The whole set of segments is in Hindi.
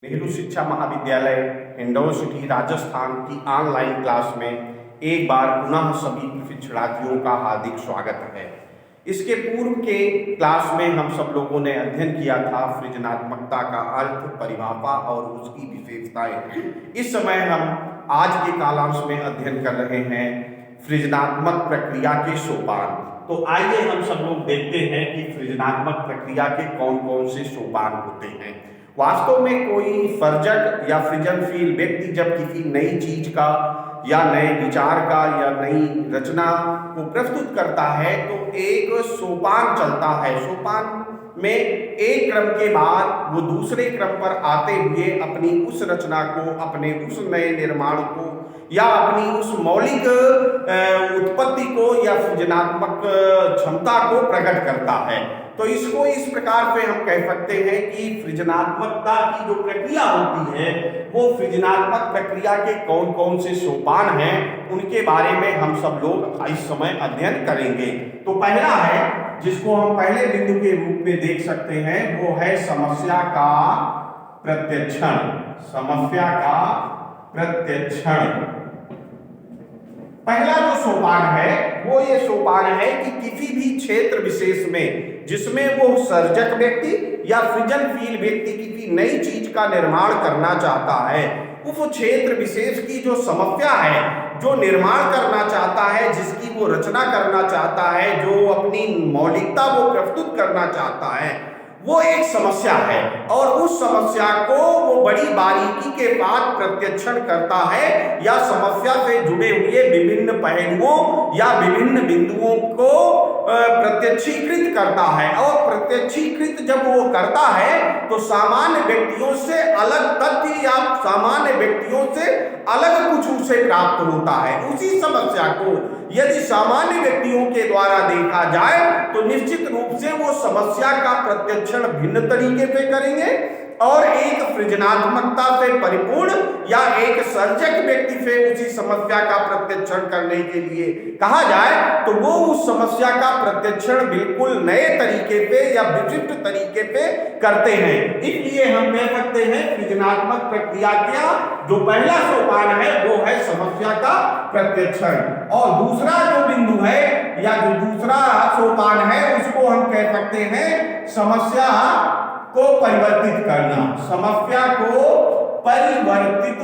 नेहरू शिक्षा महाविद्यालय हिंडौन सिटी राजस्थान की ऑनलाइन क्लास में एक बार पुनः सभी प्रशिक्षणार्थियों का हार्दिक स्वागत है। इसके पूर्व के क्लास में हम सब लोगों ने अध्ययन किया था सृजनात्मकता का अर्थ, परिभाषा और उसकी विशेषताएं। इस समय हम आज के कालांश में अध्ययन कर रहे हैं सृजनात्मक प्रक्रिया के सोपान। तो आइए हम सब लोग देखते हैं कि सृजनात्मक प्रक्रिया के कौन कौन से सोपान होते हैं। वास्तव में कोई सर्जक या सृजनशील व्यक्ति जब किसी नई चीज का या नए विचार का या नई रचना को प्रस्तुत करता है तो एक सोपान चलता है। सोपान में एक क्रम के बाद वो दूसरे क्रम पर आते हुए अपनी उस रचना को, अपने उस नए निर्माण को या अपनी उस मौलिक उत्पत्ति को या सृजनात्मक क्षमता को प्रकट करता है। तो इसको इस प्रकार से हम कह सकते हैं कि सृजनात्मकता की जो प्रक्रिया होती है वो सृजनात्मक प्रक्रिया के कौन कौन से सोपान हैं उनके बारे में हम सब लोग इस समय अध्ययन करेंगे। तो पहला है, जिसको हम पहले बिंदु के रूप में देख सकते हैं, वो है समस्या का प्रत्यक्षण। समस्या का प्रत्यक्षण पहला जो सोपान है वो ये सोपान है कि किसी भी क्षेत्र विशेष में जिसमें वो सर्जक व्यक्ति या सृजनशील व्यक्ति किसी नई चीज का निर्माण करना चाहता है, उस क्षेत्र विशेष की जो समस्या है, जो निर्माण करना चाहता है, जिसकी वो रचना करना चाहता है, जो अपनी मौलिकता वो प्रस्तुत करना चाहता है, वो एक समस्या है और उस समस्या को वो बड़ी बारीकी के साथ प्रत्यक्षण करता है या समस्या से जुड़े हुए विभिन्न पहलुओं या विभिन्न बिंदुओं को प्रत्यक्षीकृत करता है। और प्रत्यक्षीकृत जब वो करता है तो सामान्य व्यक्तियों से अलग तथ्य या सामान्य व्यक्तियों से अलग कुछ उसे प्राप्त होता है। उसी समस्या को यदि सामान्य व्यक्तियों के द्वारा देखा जाए तो निश्चित रूप से वो समस्या का प्रत्यक्षण भिन्न तरीके से करेंगे और एक सृजनात्मकता से परिपूर्ण या एक सर्जक व्यक्ति से उसी समस्या का प्रत्यक्षण करने के लिए कहा जाए तो वो उस समस्या का प्रत्यक्षण बिल्कुल नए तरीके पे या विशिष्ट तरीके पे करते हैं। इसलिए हम कह सकते हैं सृजनात्मक प्रक्रिया का जो पहला सोपान है वो है समस्या का प्रत्यक्षण। और दूसरा जो बिंदु है या जो दूसरा सोपान है उसको हम कह सकते हैं समस्या को परिवर्तित करना। समस्या को परिवर्तित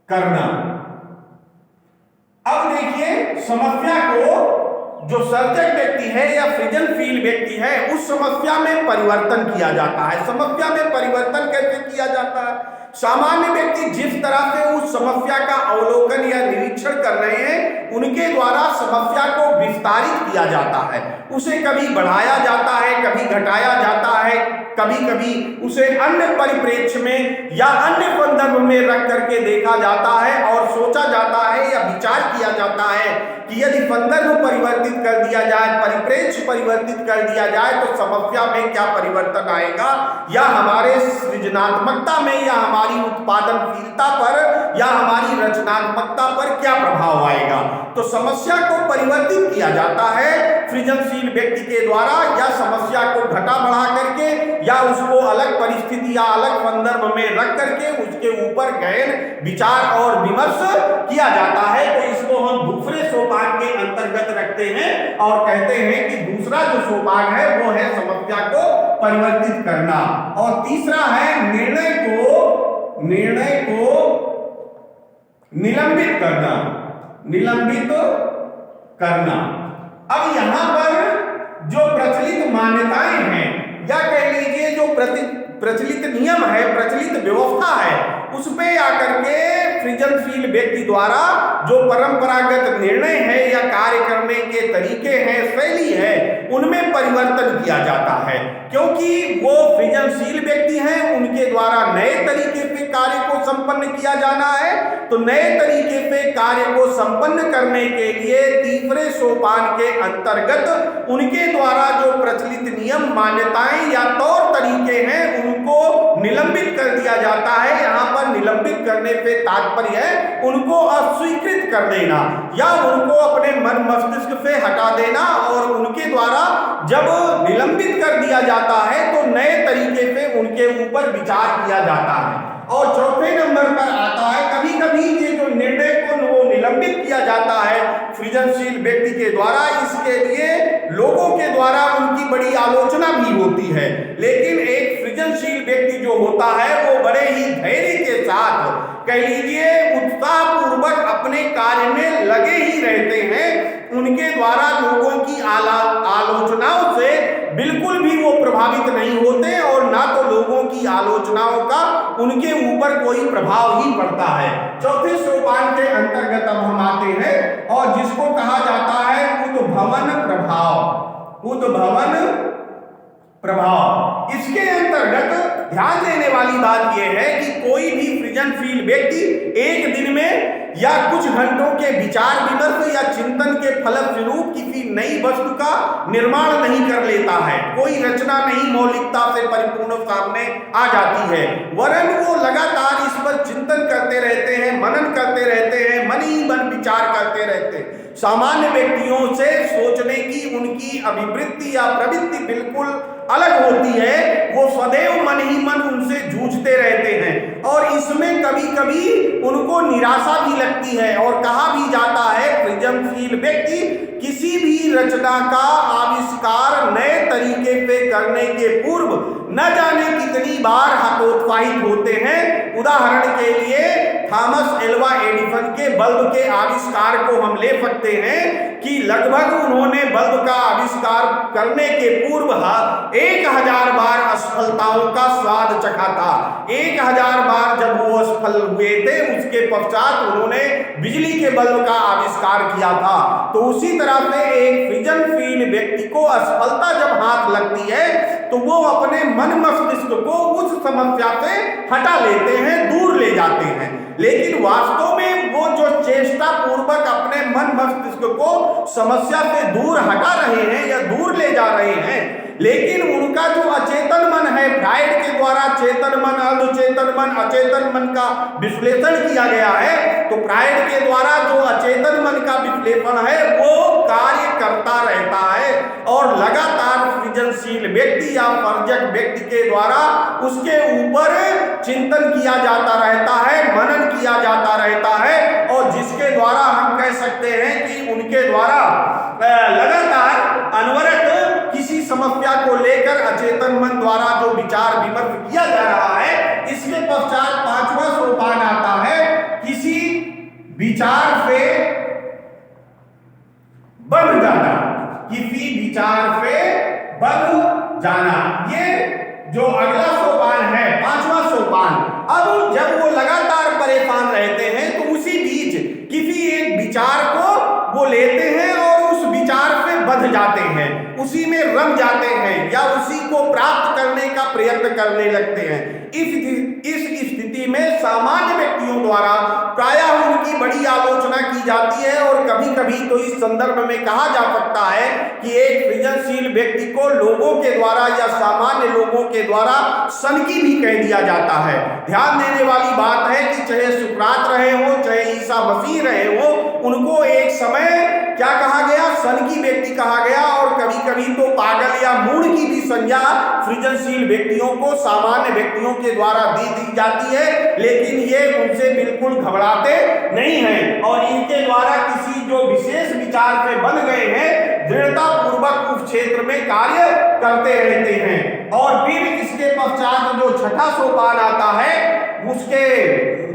करना। अब देखिए, समस्या को जो सर्जक व्यक्ति है या सृजनशील व्यक्ति है उस समस्या में परिवर्तन किया जाता है। समस्या में परिवर्तन कैसे किया जाता है? सामान्य व्यक्ति जिस तरह से उस समस्या का अवलोकन या निरीक्षण कर रहे हैं उनके द्वारा समस्या को विस्तारित किया जाता है। उसे कभी बढ़ाया जाता है, कभी घटाया जाता है, कभी कभी उसे अन्य परिप्रेक्ष्य में या अन्य संदर्भ में रख करके देखा जाता है और सोचा जाता है या विचार किया जाता है कि यदि संदर्भ परिवर्तित कर दिया जाए, परिप्रेक्ष्य परिवर्तित कर दिया जाए तो समस्या में क्या परिवर्तन आएगा या हमारे सृजनात्मकता में या हमारी उत्पादनशीलता पर या हमारी रचनात्मकता पर क्या प्रभाव आएगा। तो समस्या को परिवर्तित किया जाता है सृजनशील व्यक्ति के द्वारा या समस्या को घटा बढ़ा करके या उसको अलग परिस्थिति या अलग संदर्भ में रख करके उसके ऊपर गहन विचार और विमर्श किया जाता है। तो इसको हम दूसरे सोपान के अंतर्गत रखते हैं और कहते हैं कि दूसरा जो सोपान है वो है समस्या को परिवर्तित करना। और तीसरा है निर्णय को निलंबित करना। निलंबित करना। अब यहां पर जो प्रचलित मान्यताएं हैं या कह लीजिए जो प्रचलित नियम है, प्रचलित व्यवस्था है, उस पे आकर के सृजनशील व्यक्ति द्वारा जो परंपरागत निर्णय है या कार्य करने के तरीके हैं, शैली है, उनमें परिवर्तन किया जाता है। क्योंकि वो सृजनशील व्यक्ति हैं, उनके द्वारा नए तरीके से कार्य को संपन्न किया जाना है। तो नए तरीके से कार्य को संपन्न करने के लिए तीसरे सोपान के अंतर्गत उनके द्वारा जो प्रचलित नियम, मान्यताएं या तौर तरीके हैं उनको निलंबित कर दिया जाता है। यहाँ पर निलंबित करने पे तात्पर्य है उनको अस्वीकृत कर देना या उनको अपने मन मस्तिष्क से हटा देना, और उनके द्वारा जब निलंबित कर दिया जाता है तो नए तरीके से उनके ऊपर विचार किया जाता है। और चौथे नंबर पर आता है कभी कभी ये जो निर्णय को वो निलंबित किया जाता है सृजनशील व्यक्ति के द्वारा, इसके लिए लोगों के द्वारा उनकी बड़ी आलोचना भी होती है। लेकिन एक सृजनशील व्यक्ति जो होता है वो बड़े ही धैर्य के साथ, कह लीजिए उत्साह पूर्वक अपने कार्य में लगे ही रहते हैं। उनके द्वारा लोगों की आलोचनाओं से बिल्कुल भी वो प्रभावित नहीं होते और ना तो लोगों की आलोचनाओं का उनके ऊपर कोई प्रभाव ही पड़ता है। चौथे सोपान के अंतर्गत अब हम आते हैं और जिसको कहा जाता है उद्भवन प्रभाव। उद्भवन प्रभाव, इसके अंतर्गत ध्यान देने वाली बात यह है कि कोई भी सृजनशील व्यक्ति एक दिन में या कुछ घंटों के विचार विमर्श या चिंतन के फलस्वरूप किसी नई वस्तु का निर्माण नहीं कर लेता है। कोई रचना नहीं मौलिकता से परिपूर्ण सामने आ जाती है, वरन वो लगातार इस पर चिंतन करते रहते हैं, मनन करते रहते हैं, मन ही मन विचार करते रहते हैं। सामान्य व्यक्तियों से सोचने की उनकी अभिवृत्ति या प्रवृत्ति बिल्कुल अलग होती है। वो सदैव मन ही मन उनसे जूझते रहते हैं और इसमें कभी कभी उनको निराशा भी लगती है। और कहा भी जाता है सृजनशील व्यक्ति किसी भी रचना का आविष्कार नए तरीके से करने के पूर्व न जाने कितनी बार हतोत्साहित होते हैं। उदाहरण के लिए थॉमस एल्वा एडिसन के बल्ब के आविष्कार को हम ले सकते हैं कि लगभग उन्होंने बल्ब का आविष्कार करने के पूर्व 1000 बार असफलताओं का स्वाद चखा था। 1000 बार जब वो असफल हुए थे उसके पश्चात उन्होंने बिजली के बल्ब का आविष्कार किया था। तो उसी तरह से एक सृजनशील व्यक्ति को असफलता जब हाथ लगती है तो वो अपने मन मस्तिष्क को उस समस्या से हटा लेते हैं, दूर ले जाते हैं। लेकिन वास्तव में वो जो चेष्टा पूर्वक अपने मन मस्तिष्क को समस्या से दूर हटा रहे हैं या दूर ले जा रहे हैं, लेकिन उनका जो अचेतन मन है, फ्राइड के द्वारा चेतन मन, अर्धचेतन मन, अचेतन मन का विश्लेषण किया गया है। तो फ्राइड के द्वारा जो अचेतन मन का विश्लेषण है वो कार्य करता रहता है और लगातार सृजनशील व्यक्ति या सर्जक व्यक्ति के द्वारा उसके ऊपर चिंतन किया जाता रहता है, मनन किया जाता रहता है, और जिसके द्वारा हम कह सकते हैं कि उनके द्वारा लगातार अनवरत किसी समस्या को लेकर अचेतन मन द्वारा जो विचार विमर्श किया जा रहा है। इसके पश्चात 5वां सोपान आता है किसी विचार से बंध जाना। किसी विचार से बंध जाना, ये जो अगला सोपान है 5वां सोपान। अब जब वो लगातार परेशान रहते हैं तो उसी बीच किसी एक विचार को वो लेते हैं और उस विचार से बंध जाते हैं, उसी में रम जाते हैं या उसी को प्राप्त करने का प्रयत्न करने लगते हैं। इस स्थिति में सामान्य व्यक्तियों द्वारा प्रायः उनकी बड़ी आलोचना की जाती है और कभी कभी तो इस संदर्भ में कहा जा सकता है कि एक सृजनशील व्यक्ति को लोगों के द्वारा या सामान्य लोगों के द्वारा सनकी भी कह दिया जाता है। ध्यान देने वाली बात है कि चाहे सुकरात रहे हो, चाहे ईसा मसीह रहे हो, उनको एक समय क्या कहा गया? सनकी व्यक्ति कहा गया। और कभी कभी तो पागल या मूढ़ की भी संज्ञा सृजनशील व्यक्तियों को सामान्य व्यक्तियों के द्वारा दी जाती है, लेकिन ये उनसे बिल्कुल घबराते नहीं हैं और इनके द्वारा किसी जो विशेष विचार पे बन गए हैं दृढ़ता पूर्वक उस क्षेत्र में कार्य करते रहते हैं। और फिर इसके पश्चात जो छठा सोपान आता है, उसके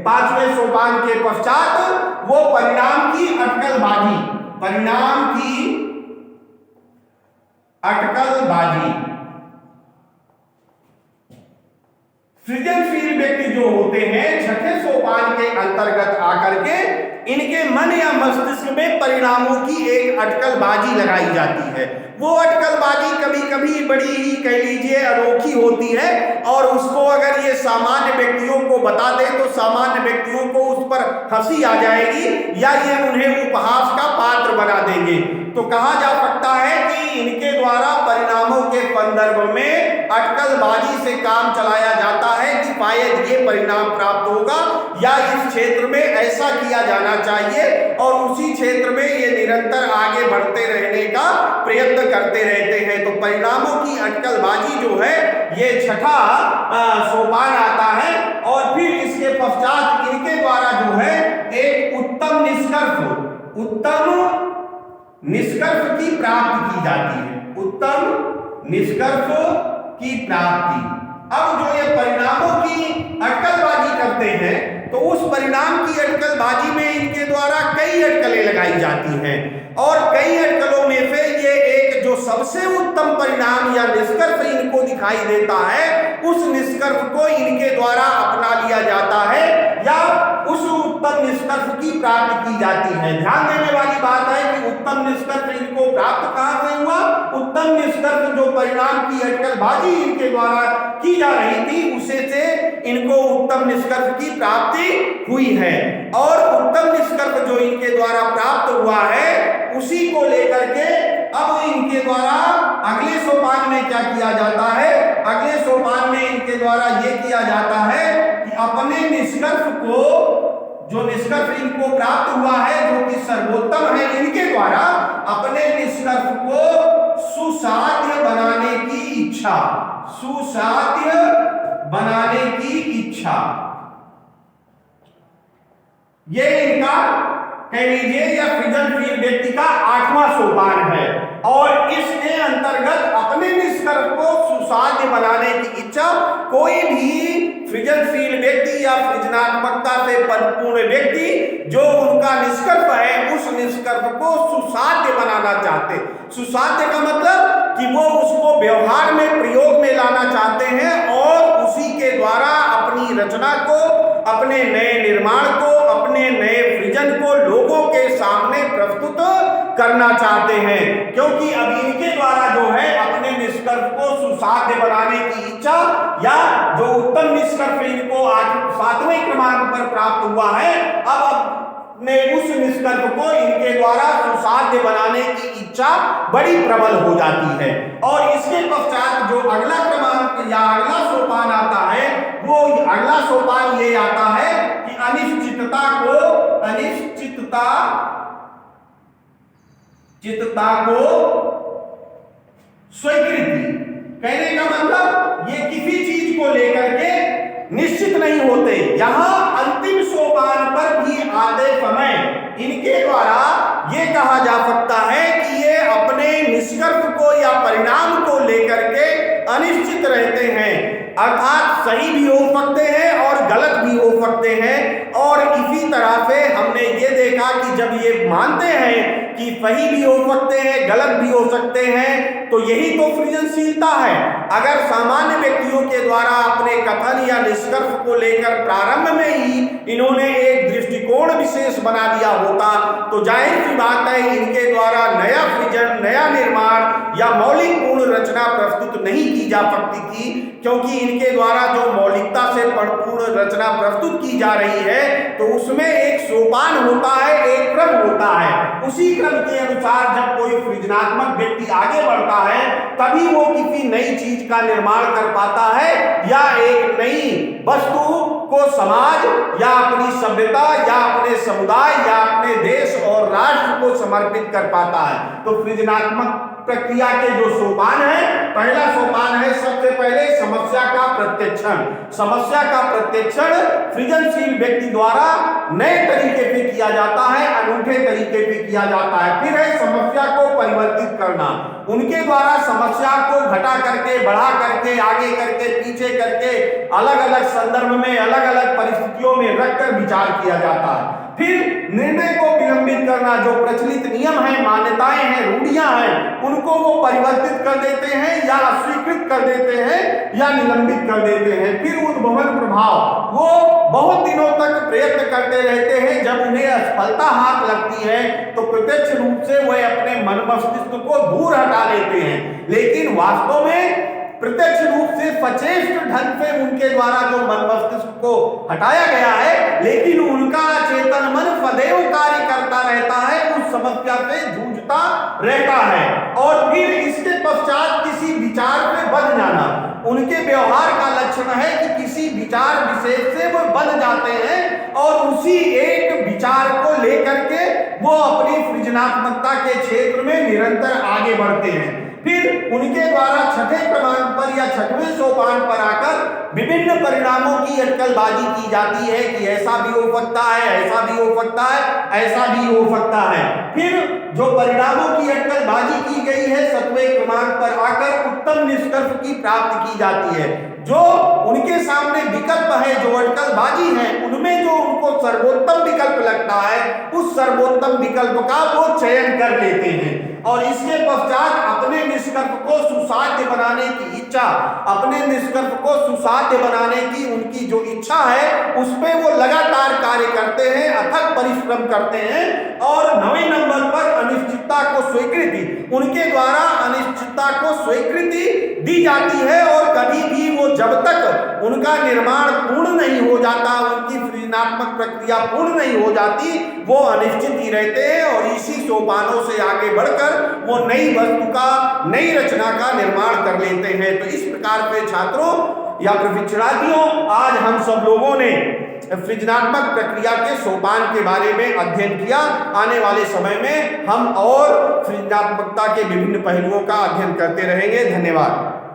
5वें सोपान के पश्चात वो परिणाम की अटकलबाजी, परिणाम की अटकलबाजी। सृजनशील व्यक्ति जो होते हैं छठे सोपान के अंतर्गत आकर के इनके मन या मस्तिष्क में परिणामों की एक अटकलबाजी लगाई जाती है। वो अटकलबाजी कभी कभी बड़ी ही कह लीजिए अनोखी होती है और उसको अगर ये सामान्य व्यक्तियों को बता दे तो सामान्य व्यक्तियों को उस पर हंसी आ जाएगी या ये उन्हें उपहास का पात्र बना देंगे। तो कहा जा सकता है कि इनके द्वारा परिणामों के संदर्भ में अटकलबाजी से काम चलाया जाता है शायद ये परिणाम प्राप्त होगा या इस क्षेत्र में ऐसा किया जाना चाहिए, और उसी क्षेत्र में ये निरंतर आगे बढ़ते रहने का प्रयत्न करते रहते हैं। तो परिणामों की अटकलबाजी जो है ये छठा सोपान आता है। और फिर इसके पश्चात इनके द्वारा जो है एक उत्तम निष्कर्ष की प्राप्ति की जाती है। उत्तम निष्कर्ष की प्राप्ति। अब जो ये परिणामों की अटकलबाजी करते हैं तो उस परिणाम की अटकलबाजी में इनके द्वारा कई अटकलें लगाई जाती हैं, और कई अटकलों में से ये एक जो सबसे उत्तम परिणाम या निष्कर्ष इनको दिखाई देता है, उस निष्कर्ष को इनके द्वारा अपना लिया जाता है या उस उत्तम निष्कर्ष की प्राप्ति की जाती है। ध्यान देने वाली बात है कि उत्तम निष्कर्ष इनको प्राप्त कहां से हुआ? उत्तम निष्कर्ष जो परिणाम की अटकलबाजी इनके द्वारा की जा रही थी उसे से इनको उत्तम निष्कर्ष की प्राप्ति हुई है। और उत्तम निष्कर्ष जो इनके द्वारा प्राप्त हुआ है उसी को लेकर के अब इनके द्वारा अगले सोपान में क्या किया जाता है? अगले सोपान में इनके द्वारा यह किया जाता है कि अपने निष्कर्ष को, जो निष्कर्ष इनको प्राप्त हुआ है जो कि सर्वोत्तम है, इनके द्वारा अपने निष्कर्ष को सुसाध्य बनाने की इच्छा, सुसाध्य बनाने की इच्छा, ये इनका कह लीजिए या सृजनशील व्यक्ति का 8वां सोपान है। और इसके अंतर्गत अपने निष्कर्ष को सुसाध्य बनाने की इच्छा, कोई भी सृजनशील व्यक्ति या सृजनात्मकता से परिपूर्ण व्यक्ति जो उनका निष्कर्ष है उस निष्कर्ष को सुसाध्य बनाना चाहते। सुसाध्य का मतलब कि वो उसको व्यवहार में प्रयोग में लाना चाहते हैं और उसी के द्वारा अपनी रचना को, अपने नए निर्माण को, अपने नए सृजन को लोगों के सामने प्रस्तुत करना चाहते हैं। क्योंकि अब इनके द्वारा जो है अपने निष्कर्ष को सुसाध्य बनाने की इच्छा या जो उत्तम निष्कर्ष इनको 7वें क्रमांक पर प्राप्त हुआ है, अब ने उस निष्कर्ष को इनके द्वारा सुसाध्य बनाने की इच्छा बड़ी प्रबल हो जाती है। और इसके पश्चात जो अगला क्रमांक या अगला सोपान आता है, वो अगला सोपान ये आता है कि अनिश्चितता को स्वीकृति। कहने का मतलब ये किसी चीज को लेकर के निश्चित नहीं होते। यहां अंतिम सोपान पर भी आते समय इनके द्वारा ये कहा जा सकता है कि ये अपने निष्कर्ष को या परिणाम को लेकर के अनिश्चित रहते हैं, अर्थात सही भी हो सकते हैं और गलत भी हो सकते हैं। और इसी तरह से हमने ये देखा कि जब ये मानते हैं कि सही भी हो सकते हैं, गलत भी हो सकते हैं, तो यही तो सृजनशीलता है। अगर सामान्य व्यक्तियों के द्वारा अपने कथन या निष्कर्ष को लेकर प्रारंभ में ही इन्होंने एक दृष्टिकोण विशेष बना दिया होता तो जाहिर सी बात है इनके द्वारा नया सृजन, नया निर्माण या मौलिक पूर्ण रचना प्रस्तुत नहीं की जा सकती थी। क्योंकि इनके द्वारा जो मौलिकता से पूर्ण रचना प्रस्तुत की जा रही है तो उसमें एक सोपान होता है, एक क्रम होता है। उसी क्रम के अनुसार जब कोई सृजनात्मक व्यक्ति आगे बढ़ता है तभी वो किसी नई चीज का निर्माण कर पाता है या एक नई वस्तु को समाज या अपनी सभ्यता या अपने समुदाय या अपने देश और राष्ट्र को समर्पित कर पाता है। तो सृजनात्मक प्रक्रिया के जो सोपान है, पहला सोपान है सबसे पहले समस्या का प्रत्यक्षण। समस्या का प्रत्यक्षण सृजनशील व्यक्ति द्वारा नए तरीके से किया जाता है, अनूठे तरीके से किया जाता है। फिर है समस्या को परिवर्तित करना। उनके द्वारा समस्या को घटा करके, बढ़ा करके, आगे करके, पीछे करके, अलग अलग संदर्भ में, अलग अलग परिस्थितियों में रखकर विचार किया जाता है। फिर निर्णय को विलंबित करना, जो प्रचलित नियम है, मान्यताएं हैं, रूढ़ियां हैं, उनको वो परिवर्तित कर देते हैं या अस्वीकृत कर देते हैं या निलंबित कर देते हैं। फिर उद्भवन प्रभाव, वो बहुत दिनों तक प्रयत्न करते रहते हैं। जब उन्हें असफलता हाथ लगती है तो प्रत्यक्ष रूप से वह अपने मन मस्तिष्क को दूर हटा लेते हैं। लेकिन वास्तव में प्रत्यक्ष रूप से सचेष्ट ढंग से उनके द्वारा जो मन मस्तिष्क को हटाया गया है, लेकिन उनका चेतन मन सदैव कार्य करता रहता है, उस समस्या से जूझता रहता है। और फिर इसके पश्चात किसी विचार पे बंध जाना, उनके व्यवहार का लक्षण है कि किसी विचार विशेष से वो बंध जाते हैं और उसी एक विचार को लेकर के वो अपनी सृजनात्मकता के क्षेत्र में निरंतर आगे बढ़ते हैं। फिर उनके द्वारा छठे क्रमांक पर या छठवें सोपान पर आकर विभिन्न परिणामों की अटकलबाजी की जाती है कि ऐसा भी हो सकता है, ऐसा भी हो सकता है, ऐसा भी हो सकता है। फिर जो परिणामों की अटकलबाजी की गई है, सातवें क्रमांक पर आकर उत्तम निष्कर्ष की प्राप्ति की जाती है। जो उनके सामने विकल्प है, जो अटकलबाजी है, उनमें जो उनको सर्वोत्तम विकल्प लगता है, उस सर्वोत्तम विकल्प का वो चयन कर लेते हैं और इसके पश्चात अपने निष्कर्ष को सुसाध्य बनाने की इच्छा, अपने निष्कर्ष को सुसाध्य बनाने की उनकी जो इच्छा है, उस पे वो लगातार कार्य करते हैं, अथक परिश्रम करते हैं। और 9वें नंबर पर अनिश्चितता को स्वीकृति, उनके द्वारा अनिश्चितता को स्वीकृति दी जाती है और कभी भी वो जब तक उनका निर्माण पूर्ण नहीं हो जाता, उनकी सृजनात्मक प्रक्रिया पूर्ण नहीं हो जाती, वो अनिश्चित ही रहते हैं और इसी सोपानों से आगे बढ़कर वो नई वस्तु का, नई रचना का निर्माण कर लेते हैं। तो इस प्रकार से छात्रों या प्रशिक्षणार्थियों, आज हम सब लोगों ने सृजनात्मक प्रक्रिया के सोपान के बारे में अध्ययन किया। आने वाले समय में हम और सृजनात्मकता के विभिन्न पहलुओं का अध्ययन करते रहेंगे। धन्यवाद।